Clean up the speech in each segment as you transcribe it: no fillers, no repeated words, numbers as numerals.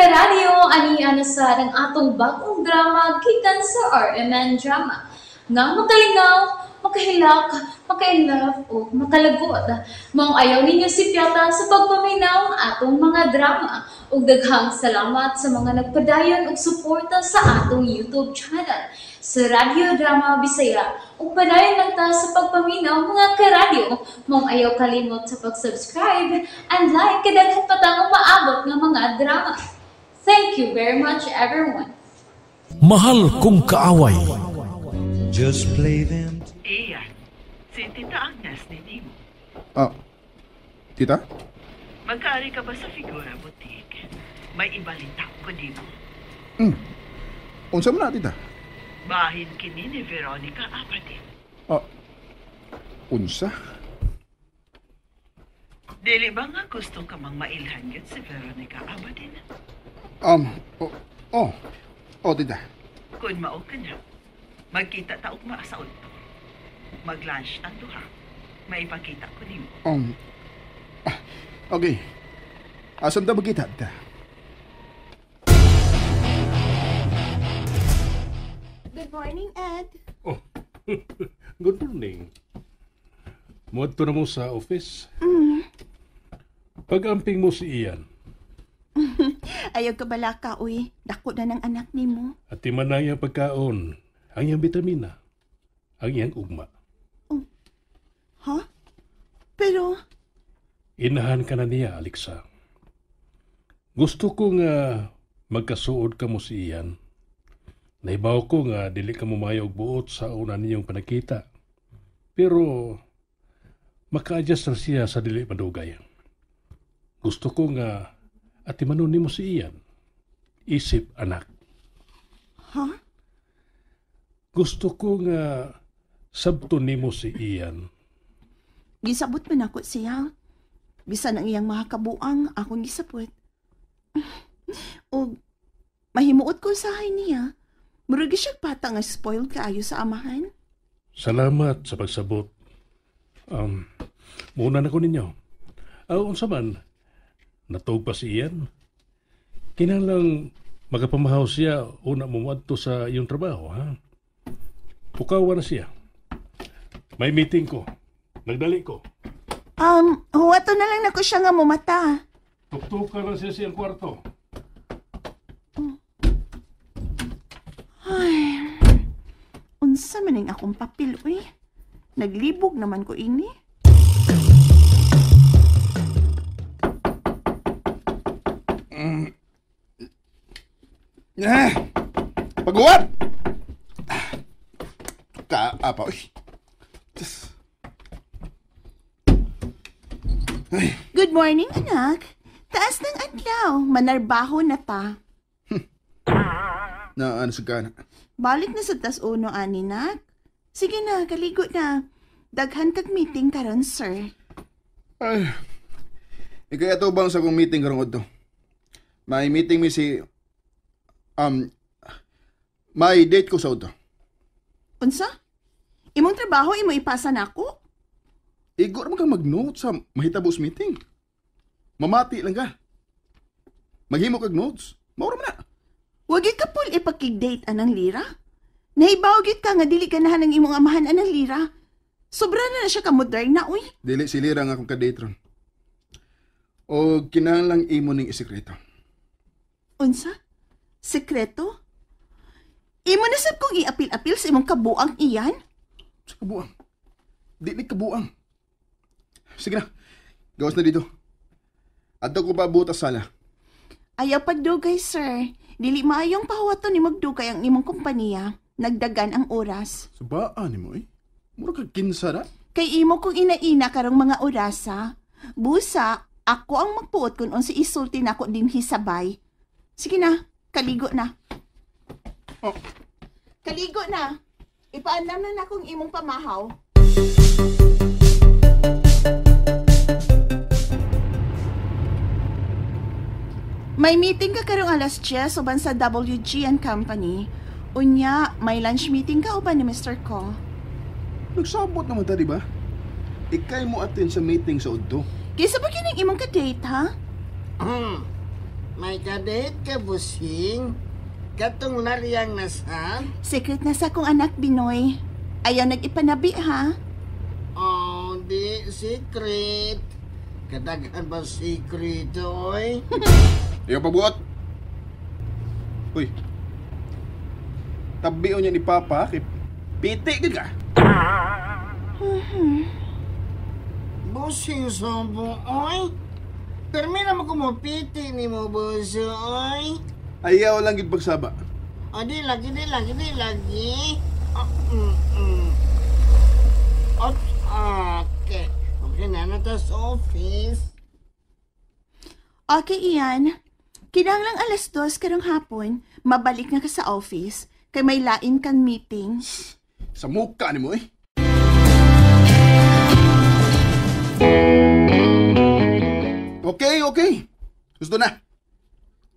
karadyo, ani sa ng atong bagong drama gikan sa RMN Drama. Nga makalingaw, makahilak, maka-inlove, o makalagot. Maong ayaw ninyo si Piata sa pagpaminaw ng atong mga drama. Ug daghang salamat sa mga nagpadayon ug suporta sa atong YouTube channel sa Radio Drama Bisaya. Ug padayon lang ta sa pagpaminaw mga karadyo. Maong ayaw kalimot sa pag-subscribe and like kadaghan pa tang maabot ng mga drama. Thank you very much, everyone. Mahal kong kaaway. Just play them. Iyan, si Tita Agnes ni Nemo. Tita? Magkaari ka ba sa figura butik? May ibalita ko di mo. Unsa man na, tita? Bahin kini ni Veronica Apadin. Unsa? Dili ba nga gusto ka mang mailhan yun si Veronica Apadin? Tita. Kung mao ka na, magkita taog maasaon to. Mag-lunch ang duha. Maipakita ko ni mo. Okay. Asam ta magkita, tita? Good morning, Ed. Good morning. Muadto na mo sa office? Pag-amping mo si Ian. Ayaw ka bala ka, uy. Dako na ng anak ni mo. At timan na iyang pagkaon, ang iyang vitamina, ang iyang ugma. Ha? Pero, Inahan ka na niya, Alexa. Gusto ko nga magkasuod ka mo si Ian. Naibaw ko nga dili ka mumayog buot sa una niyong panakita. Pero maka-adjust na siya sa dili madugay. Gusto ko nga at imanon ni mo si Ian. Isip anak. ha? Gusto ko nga sabto ni mo si Ian. Gisabot man ako siya. Bisan ang iyang mga kabuang, akong gisabot. O, mahimuot ko sa niya. Murag siya pata nga spoiled kaayo sa amahan. Salamat sa pagsabot. Muna na ko ninyo. Unsa man, natog pa si Ian. Kinahanglang magapamahaw siya una mo adto sa iyong trabaho, ha? Pukawa na siya. May meeting ko. Nagdali ko. Huwato na lang nako siya nga mumata. Tuktukan na siya siyang kwarto. Ay, unsa man ang akong papel, uy. Naglibog naman ko ini. Pag-uwat! Kaapa, uy. Ay, Good morning, anak. Taas ng adlaw. Manarbaho na ta. ano sa gana? Balik na sa tas-uno, aninak. Sige na, kaligo na. Daghan kag meeting karon, sir. Ay, ikaya to bang sa kong meeting karong adto? May meeting mi si... may date ko sa auto. Unsa? Imong trabaho imo ipasa nako? Igor mo kang mag-note sa mahitabos meeting. Mamati lang ka. Maghimo kag notes. Maura man na. Wagi ka pul ipakig-date anang lira? Naibawgit ka nga dili ganahan ng imong amahan anang lira. Sobra na siya ka modern na, uy. Dili silira nga akong ka-date ron. O kinahanglang imo ning isikreto. Unsa? Sekreto? Imo na sab kong iapil-apil sa imong kabuang iyan? Sa kabuang. Dili kabuang. Sige na. Gawas na dito. Adto ko pa butas sala. Ayaw pagdugay, sir. Dili maayong pahuwaton ni magdugay ang imong kompanya. Nagdagan ang oras. Sabaan ni mo eh. Mura ka kinsa na. Kay imo kong ina-ina karong mga orasa. Busa, ako ang magpuot kung unsi isulti na ako din hisabay. Sige na, kaligo na. Oh. Kaligo na. Ipaandam na akong imong pamahaw. May meeting ka karong alas 10 uban sa WG and Company. Unya, may lunch meeting ka uban ni Mr. Ko. Nagsabot naman ta, di ba? Ikay mo attend sa meeting sa udto. Kaysa ba kining imong ka-date, ha? May kadate ka, busing? Katong nariyang nasan? Secret na sa kong anak, Binoy. Ayaw nag-ipanabi, ha? Oh, di secret. Kadaghan ba secret, oy? Ayaw pabuot. Uy. Tabi niya ni Papa, kay piti ka. Busing sobo, oy? Termina mo kumapiti ni mo, buso, oy? Ayaw lang gid pagsaba. O, di lagi. Okay. Okay na sa office. Okay, Ian. Kinahanglang alas 2 karong hapon, mabalik na ka sa office, kay may lain kang meeting. Sa muka ni mo eh. Okay. Gusto na.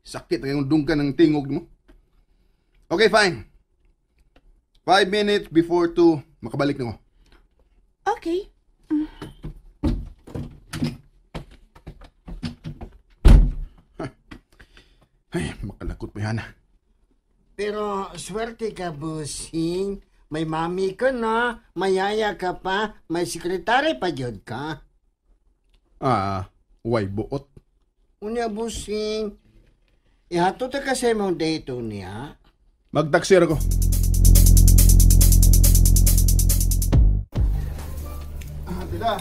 Sakit ang yung dungkan ng tingog mo. Okay, fine. 5 minutes before 2, makabalik na ako. Okay. Ay, makalakot pa yan. Pero swerte ka, busing. May mami ka na, mayaya ka pa, may sekretary pa jud ka. Why buot? Unya, busing. Ihato ta kasi mong date niya. Magtaksir ako. Tita,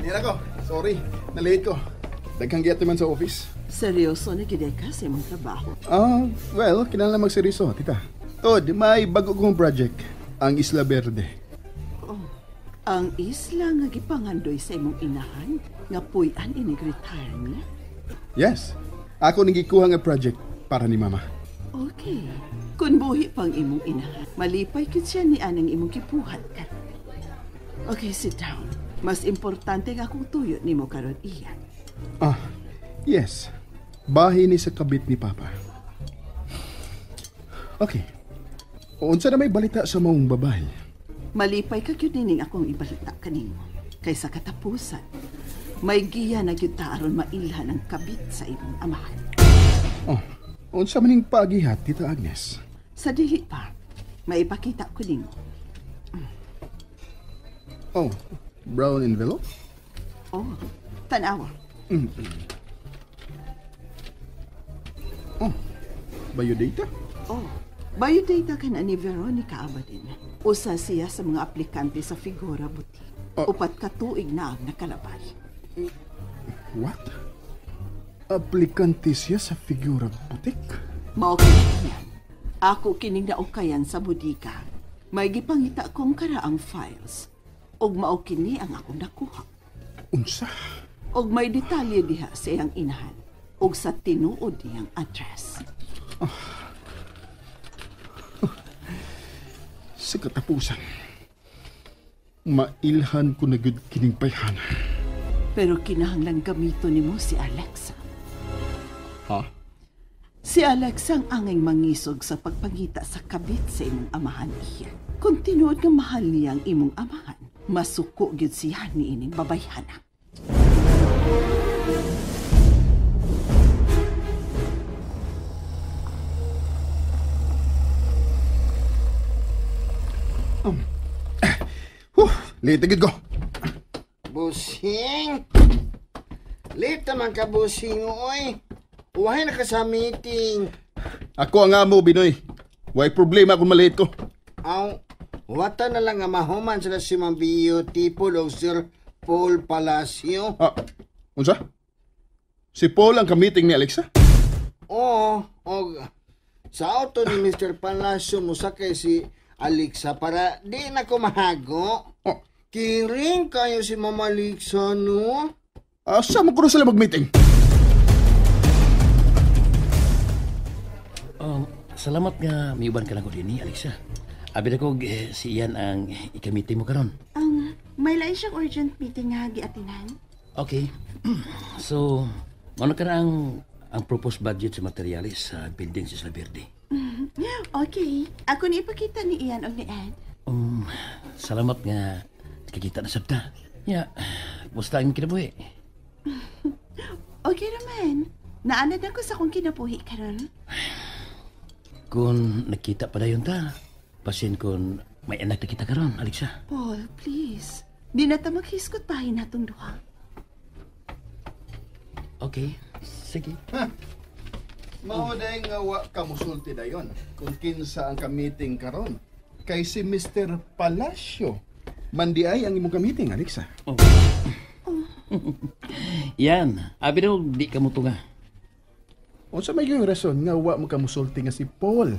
yan ako. Sorry, na-late ko. Daghang giyat naman sa office. Seryoso na gid ka sa imong trabaho? Well, kinala magseryoso, tita. Tod, may bago kong project, ang Isla Verde. Ang isla nga gipangandoy sa imong inahan nga puy-an inig-retire niya? Yes, ako nang gikuha nga project para ni Mama. Okay. Kung buhi pang imong inahan, malipay kit siya ni anang imong kipuhat ka. Okay, sit down. Mas importante nga kung tuyo ni mo karon iyan. Yes. Bahay ni sa kabit ni Papa. Okay. Unsa na may balita sa maong babae? Malipay ka gyud ning akong ibalita kanimo. Kaysa katapusan, may giya na gyud ta aron mailhan ang kabit sa imong amahan. Unsa maning pagihat, Tita Agnes? Sa dili pa, maipakita ko nimo. Brown envelope? Tanawa. Biodata? Biodata ka na ni Veronica Abadin. Usa siya sa mga aplikante sa Figura Boutique. Upat ka tuig na ang nakalabay. What? Aplikante siya sa Figura Boutique? Mao kini yan. Ako kining naukayan sa bodika. May gipangita kong karaang files. Og mao kini ang akong nakuha. Unsa? Og may detalye diha sa iyang inahan. Og sa tinuod niyang address. Sa katapusan, mailhan ko na gud kining payhana. Pero kinahanglan gamito nimo si Alexa. Ha? Si Alexa ang angay mangisog sa pagpangita sa kabit sa imong amahan iya. Kung tinuod nga mahal niya ang imong amahan, masuko gyud siya ni ining babayhana. Late agad ko. Busing? Late naman ka, busing, oy. Uwahay na ka sa meeting. Ako ang amo, Binoy. Way problema kung malate ko. Wata na lang nga mahuman sila si Ma'am Beautiful o Sir Paul Palacio. Unsa? Si Paul ang ka-meeting ni Alexa? Oo. Sa auto ni Mr. Palacio, musakay si Alexa para di na ko mahago. Kiring kayo si Mama Alexa, no? Saan mo ko na sila mag-meeting? Salamat nga miuban ka lang ko din ni Alexa. Abi na ko si Ian ang ikamiting mo karon. May lain siyang urgent meeting nga giatinan. Okay. So, ano ka na ang proposed budget sa materialis sa building sa Isla Verde? Okay. Ako ni ipakita ni Ian o ni Ed. Salamat nga kikita na sabta. Ya, musta ang kinabuhi? Okay naman. Naanad ako sa akong kinabuhi karon. Kung nakita pa dayon ta, pasin kung may anak na kita karon, Alexa. Paul, please. Di na ta maghiskot bahay natong duha. Okay, sige. Mauday nga wa ka musulti dayon kung kinsa ang ka-meeting karon. Kay si Mr. Palacio. Mandiay ang imong ka-meeting, Alexa. Oh. Yan, abi daw di ka mo tunga. Unsa may yung rason nga wa mo ka musulti nga si Paul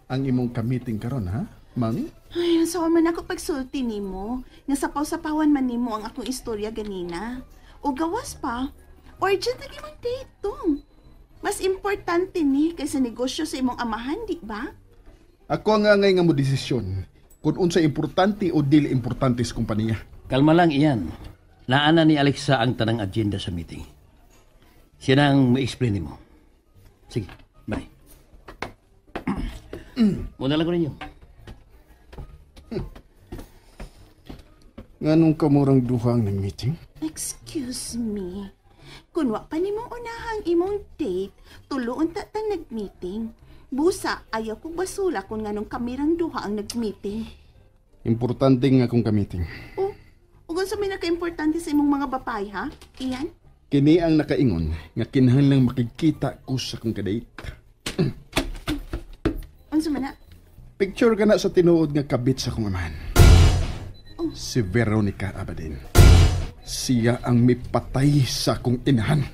ang imong ka-meeting karon, ha? Mami? Ay, nasawa man ako pagsulti nimo. Nga sapaw-sapawan man nimo ang akong istorya ganina. O gawas pa, urgent na imong date tong. Mas importante ni kaysa negosyo sa imong amahan, di ba? Ako nga ngay nga mo desisyon kung unsa importante o dili importante sa kumpanya. Kalma lang iyan. Naana ni Alexa ang tanang agenda sa meeting. Siya nang ma-explain mo. Sige, bye. Muna lang ko ninyo. Nganong kamurang duhang ng meeting? Excuse me. Kung wa pa nimong unahang imong date, tuloon ta nag-meeting. Busa, ayaw kong basula kung nganong kamirang duha ang nag-meeting. Importante nga akong ka-meeting. O kung sa may naka-importante sa imong mga bapay, ha? Iyan? Kini ang nakaingon nga kinahanglang makikita ko sa akong kadate. Unsa man na? Picture ka na sa tinuod nga kabit sa akong amahan. Si Veronica Abadin. Siya ang may patay sa akong inahan.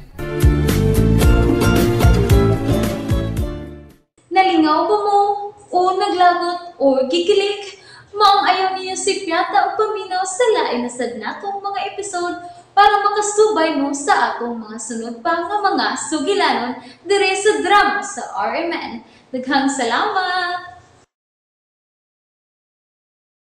Nalingaw ba mo? O naglagot? O gikilik? Maong ayaw niyo si Piata o paminaw sa lain na sad natong mga episode para makasubay mo sa atong mga sunod pa nga mga sugilanon dire sa drama sa RMN. Daghang salamat!